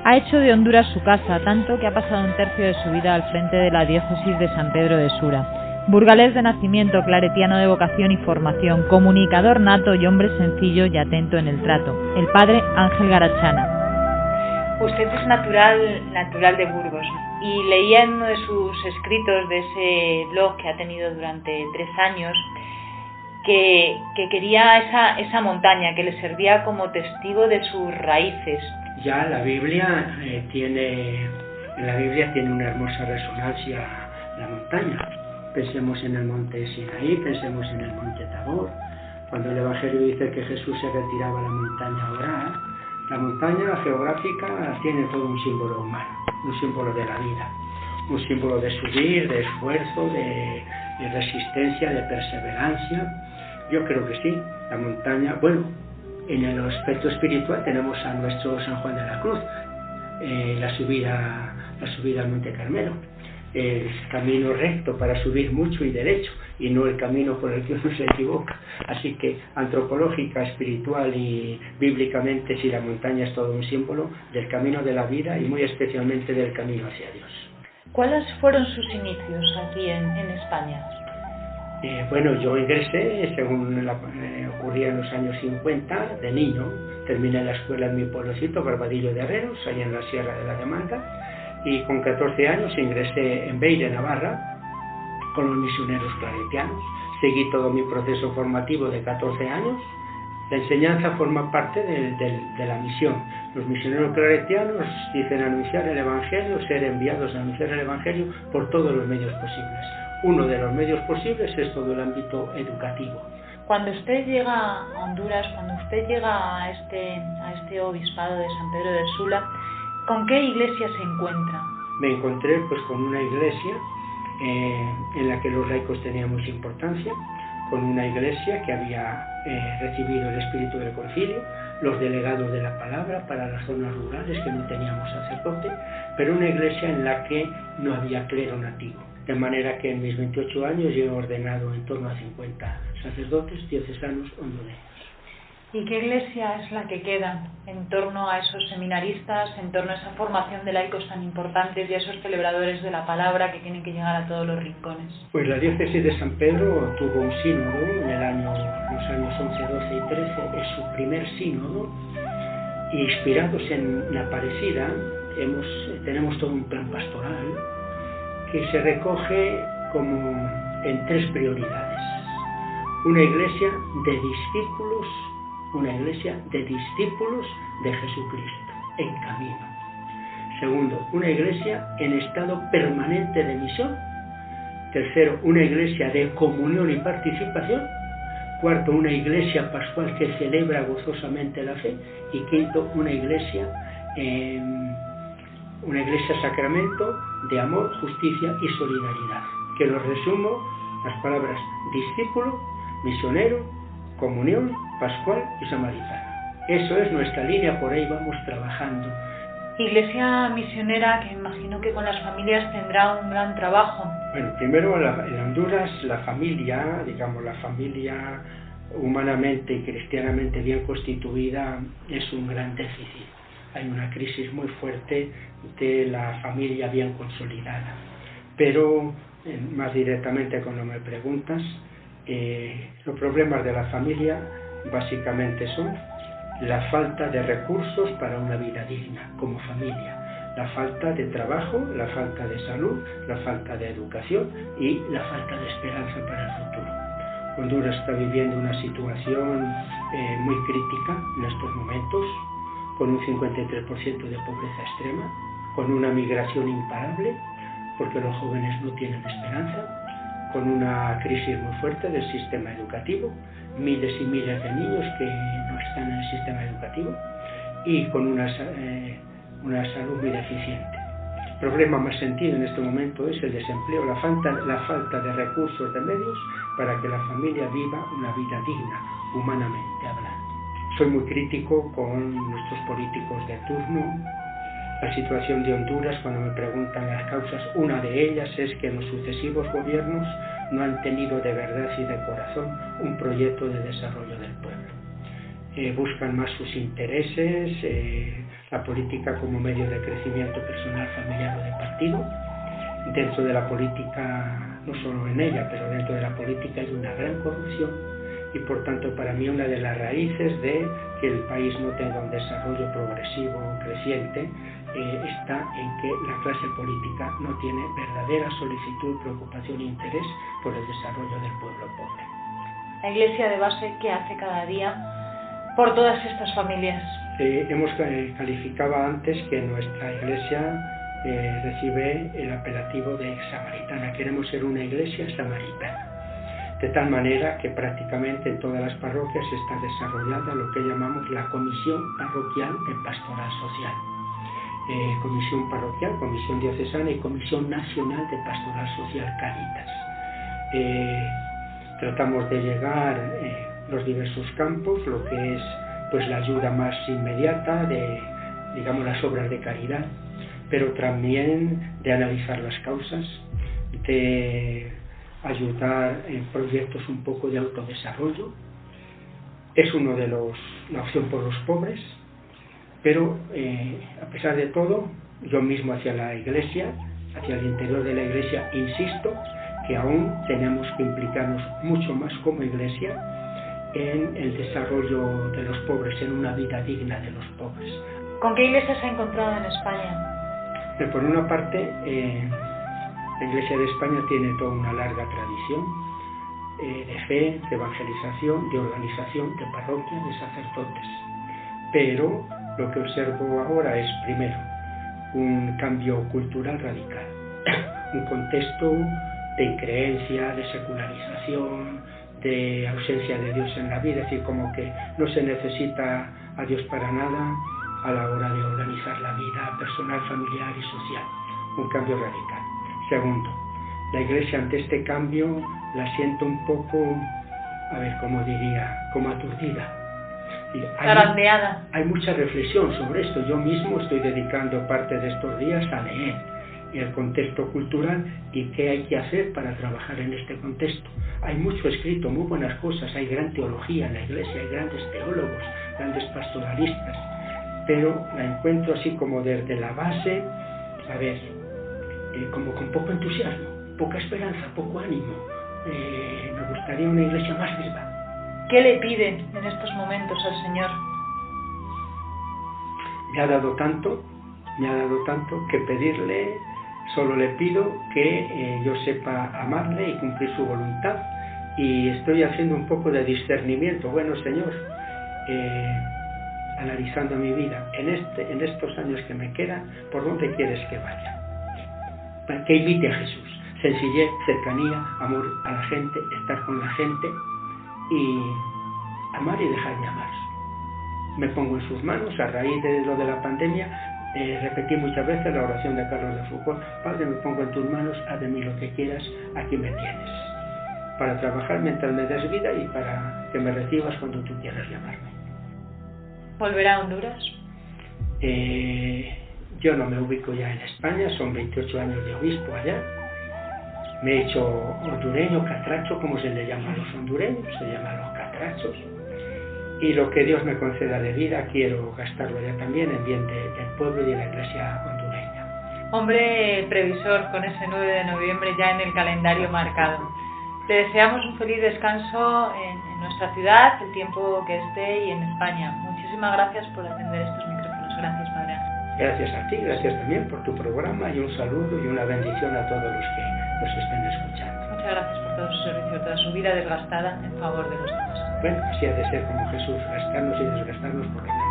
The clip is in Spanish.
Ha hecho de Honduras su casa, tanto que ha pasado un tercio de su vida al frente de la diócesis de San Pedro de Sura. Burgalés de nacimiento, claretiano de vocación y formación, comunicador nato y hombre sencillo y atento en el trato. El padre Ángel Garachana. Usted es natural de Burgos y leía en uno de sus escritos de ese blog que ha tenido durante 3 años que quería esa montaña, que le servía como testigo de sus raíces. Ya la Biblia tiene una hermosa resonancia la montaña. Pensemos en el monte Sinaí, pensemos en el monte Tabor. Cuando el Evangelio dice que Jesús se retiraba a la montaña a orar, la montaña geográfica tiene todo un símbolo humano, un símbolo de la vida, un símbolo de subir, de esfuerzo, de resistencia, de perseverancia. Yo creo que sí, la montaña, bueno, en el aspecto espiritual tenemos a nuestro San Juan de la Cruz, la subida al Monte Carmelo, el camino recto para subir mucho y derecho, y no el camino por el que uno se equivoca. Así que antropológica, espiritual y bíblicamente, sí, la montaña es todo un símbolo del camino de la vida y muy especialmente del camino hacia Dios. ¿Cuáles fueron sus inicios aquí en España? Bueno, yo ingresé, según ocurría en los años 50, de niño. Terminé la escuela en mi pueblecito, Barbadillo de Herreros, allá en la Sierra de la Demanda, y con 14 años ingresé en Beire, Navarra, con los misioneros claretianos. Seguí todo mi proceso formativo de 14 años. La enseñanza forma parte de la misión. Los misioneros claretianos dicen anunciar el Evangelio, ser enviados a anunciar el Evangelio por todos los medios posibles. Uno de los medios posibles es todo el ámbito educativo. Cuando usted llega a Honduras, cuando usted llega a este obispado de San Pedro de Sula, ¿con qué iglesia se encuentra? Me encontré pues con una iglesia en la que los laicos tenían mucha importancia, con una iglesia que había recibido el espíritu del concilio, los delegados de la palabra para las zonas rurales que no teníamos sacerdote, pero una iglesia en la que no había clero nativo. De manera que en mis 28 años yo he ordenado en torno a 50 sacerdotes diocesanos hondureños. ¿Y qué iglesia es la que queda en torno a esos seminaristas, en torno a esa formación de laicos tan importantes y a esos celebradores de la palabra que tienen que llegar a todos los rincones? Pues la diócesis de San Pedro tuvo un sínodo en los años 11, 12 y 13, es su primer sínodo, y inspirados en la Aparecida tenemos todo un plan pastoral que se recoge como en 3 prioridades. Una iglesia de discípulos de Jesucristo, en camino. Segundo, una iglesia en estado permanente de misión. Tercero, una iglesia de comunión y participación. Cuarto, una iglesia pascual que celebra gozosamente la fe. Y quinto, una iglesia sacramento de amor, justicia y solidaridad. Que lo resumo, las palabras discípulo, misionero, comunión, pascual y samaritano. Eso es nuestra línea, por ahí vamos trabajando. Iglesia misionera, que imagino que con las familias tendrá un gran trabajo. Bueno, primero en Honduras la familia humanamente y cristianamente bien constituida es un gran déficit. Hay una crisis muy fuerte de la familia bien consolidada. Pero más directamente cuando me preguntas, los problemas de la familia básicamente son la falta de recursos para una vida digna como familia, la falta de trabajo, la falta de salud, la falta de educación y la falta de esperanza para el futuro. Honduras está viviendo una situación muy crítica en estos momentos, con un 53% de pobreza extrema, con una migración imparable, porque los jóvenes no tienen esperanza, con una crisis muy fuerte del sistema educativo, miles y miles de niños que no están en el sistema educativo y con una salud muy deficiente. El problema más sentido en este momento es el desempleo, la falta de recursos, de medios para que la familia viva una vida digna, humanamente hablando. Soy muy crítico con nuestros políticos de turno. La situación de Honduras, cuando me preguntan las causas, una de ellas es que los sucesivos gobiernos no han tenido de verdad y de corazón un proyecto de desarrollo del pueblo. buscan más sus intereses, la política como medio de crecimiento personal, familiar o de partido. Dentro de la política, no solo en ella, pero dentro de la política hay una gran corrupción y por tanto para mí una de las raíces de que el país no tenga un desarrollo progresivo o creciente está en que la clase política no tiene verdadera solicitud, preocupación e interés por el desarrollo del pueblo pobre. La Iglesia de base, ¿qué hace cada día por todas estas familias? Hemos calificado antes que nuestra Iglesia recibe el apelativo de samaritana. Queremos ser una Iglesia samaritana. De tal manera que prácticamente en todas las parroquias está desarrollada lo que llamamos la Comisión Parroquial de Pastoral Social. Comisión Parroquial, Comisión Diocesana y Comisión Nacional de Pastoral Social Cáritas. Tratamos de llegar los diversos campos, lo que es pues la ayuda más inmediata de, digamos, las obras de caridad, pero también de analizar las causas, de ayudar en proyectos un poco de autodesarrollo. Es uno de la opción por los pobres, pero a pesar de todo, yo mismo hacia la Iglesia, hacia el interior de la Iglesia, insisto que aún tenemos que implicarnos mucho más como Iglesia en el desarrollo de los pobres, en una vida digna de los pobres. ¿Con qué iglesias se ha encontrado en España? Por una parte, la Iglesia de España tiene toda una larga tradición de fe, de evangelización, de organización, de parroquias, de sacerdotes. Pero lo que observo ahora es, primero, un cambio cultural radical, un contexto de increencia, de secularización, de ausencia de Dios en la vida, es decir, como que no se necesita a Dios para nada a la hora de organizar la vida personal, familiar y social. Un cambio radical. Segundo, la Iglesia ante este cambio la siento un poco, ¿cómo diría? Como aturdida. Hay mucha reflexión sobre esto. Yo mismo estoy dedicando parte de estos días a leer el contexto cultural y qué hay que hacer para trabajar en este contexto. Hay mucho escrito, muy buenas cosas, hay gran teología en la Iglesia, hay grandes teólogos, grandes pastoralistas, pero la encuentro así como desde la base, como con poco entusiasmo, poca esperanza, poco ánimo. Me gustaría una Iglesia más viva. ¿Qué le piden en estos momentos al Señor? Me ha dado tanto que pedirle, solo le pido que yo sepa amarle y cumplir su voluntad. Y estoy haciendo un poco de discernimiento. Bueno, Señor, analizando mi vida, en estos años que me quedan, ¿por dónde quieres que vaya? Que invite a Jesús. Sencillez, cercanía, amor a la gente, estar con la gente y amar y dejarme amar. Me pongo en sus manos. A raíz de lo de la pandemia, repetí muchas veces la oración de Carlos de Foucault: Padre, me pongo en tus manos, haz de mí lo que quieras, aquí me tienes, para trabajar mientras me des vida y para que me recibas cuando tú quieras llamarme. ¿Volverá a Honduras? Yo no me ubico ya en España, son 28 años de obispo allá. Me he hecho hondureño, catracho, como se le llama a los hondureños, se llama a los catrachos. Y lo que Dios me conceda de vida, quiero gastarlo ya también en bien del pueblo y de la Iglesia hondureña. Hombre previsor, con ese 9 de noviembre ya en el calendario marcado. Te deseamos un feliz descanso en nuestra ciudad, el tiempo que esté, y en España. Muchísimas gracias por atender estos micrófonos. Gracias, Padre Ángel. Gracias a ti, gracias también por tu programa, y un saludo y una bendición a todos los que nos estén escuchando. Muchas gracias por todo su servicio, toda su vida desgastada en favor de los demás. Bueno, así ha de ser como Jesús, gastarnos y desgastarnos por los demás.